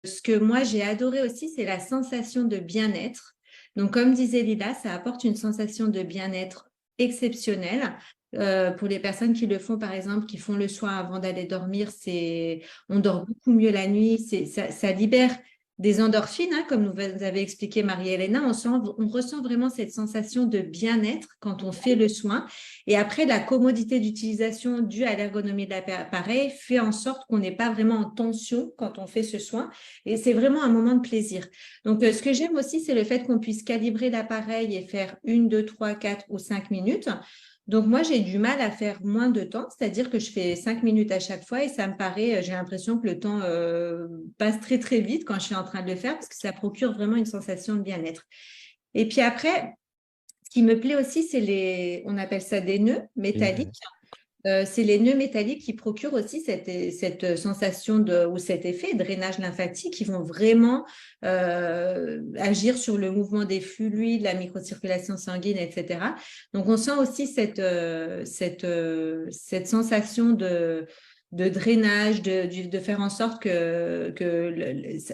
Ce que moi, j'ai adoré aussi, c'est la sensation de bien-être. Donc, comme disait Lila, ça apporte une sensation de bien-être exceptionnelle. Pour les personnes qui le font, par exemple, qui font le soin avant d'aller dormir, on dort beaucoup mieux la nuit. Ça libère des endorphines, hein, comme nous avez expliqué Marie-Hélène. On ressent vraiment cette sensation de bien-être quand on fait le soin. Et après, la commodité d'utilisation due à l'ergonomie de l'appareil fait en sorte qu'on n'est pas vraiment en tension quand on fait ce soin. Et c'est vraiment un moment de plaisir. Donc, ce que j'aime aussi, c'est le fait qu'on puisse calibrer l'appareil et faire 1, 2, 3, 4 ou 5 minutes. Donc, moi, j'ai du mal à faire moins de temps, c'est-à-dire que je fais 5 minutes à chaque fois et ça me paraît, j'ai l'impression que le temps passe très, très vite quand je suis en train de le faire parce que ça procure vraiment une sensation de bien-être. Et puis après, ce qui me plaît aussi, on appelle ça des nœuds métalliques. C'est les nœuds métalliques qui procurent aussi cette sensation ou cet effet de drainage lymphatique qui vont vraiment agir sur le mouvement des fluides, la microcirculation sanguine, etc. Donc, on sent aussi cette sensation de drainage, de faire en sorte que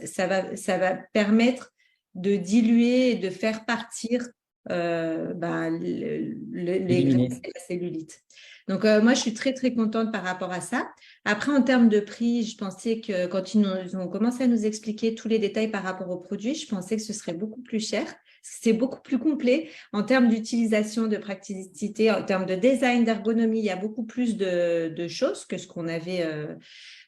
ça va permettre de diluer et de faire partir les graisses Éliminer. et la cellulite. Donc, moi, je suis très, très contente par rapport à ça. Après, en termes de prix, je pensais que quand ils ont commencé à nous expliquer tous les détails par rapport aux produits, je pensais que ce serait beaucoup plus cher. C'est beaucoup plus complet en termes d'utilisation, de praticité, en termes de design, d'ergonomie. Il y a beaucoup plus de choses que ce qu'on avait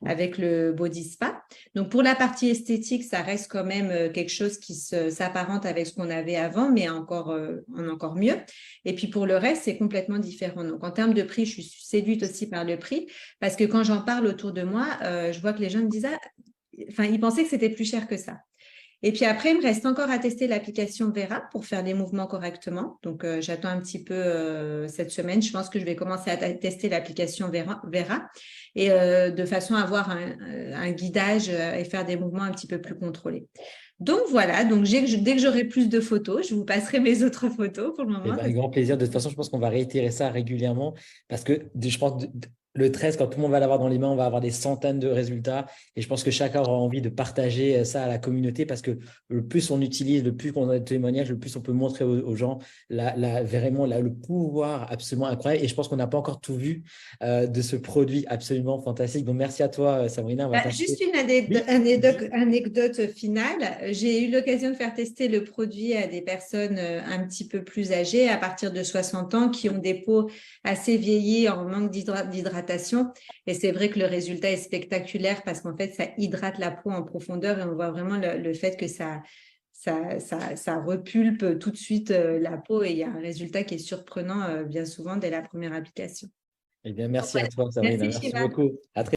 avec le Body Spa. Donc, pour la partie esthétique, ça reste quand même quelque chose qui s'apparente avec ce qu'on avait avant, mais en encore mieux. Et puis, pour le reste, c'est complètement différent. Donc, en termes de prix, je suis séduite aussi par le prix parce que quand j'en parle autour de moi, je vois que les gens me disent, ah, enfin, ils pensaient que c'était plus cher que ça. Et puis après, il me reste encore à tester l'application Vera pour faire les mouvements correctement. Donc, j'attends un petit peu cette semaine. Je pense que je vais commencer à tester l'application Vera et de façon à avoir un guidage et faire des mouvements un petit peu plus contrôlés. Donc, voilà. Donc, dès que j'aurai plus de photos, je vous passerai mes autres photos pour le Eh moment. ben, avec grand plaisir. De toute façon, je pense qu'on va réitérer ça régulièrement parce que je pense le 13, quand tout le monde va l'avoir dans les mains, on va avoir des centaines de résultats. Et je pense que chacun aura envie de partager ça à la communauté parce que le plus on utilise, le plus on a de témoignages, le plus on peut montrer aux gens vraiment le pouvoir absolument incroyable. Et je pense qu'on n'a pas encore tout vu de ce produit absolument fantastique. Donc, merci à toi, Sabrina. On va Juste passer. une Oui, anecdote finale. J'ai eu l'occasion de faire tester le produit à des personnes un petit peu plus âgées, à partir de 60 ans, qui ont des peaux assez vieillies en manque d'hydratation. Et c'est vrai que le résultat est spectaculaire parce qu'en fait, ça hydrate la peau en profondeur et on voit vraiment le fait que ça repulpe tout de suite la peau et il y a un résultat qui est surprenant bien souvent dès la première application. eh bien, Donc, merci à voilà. toi, Sabrina. Merci, Merci Sheila. beaucoup. À très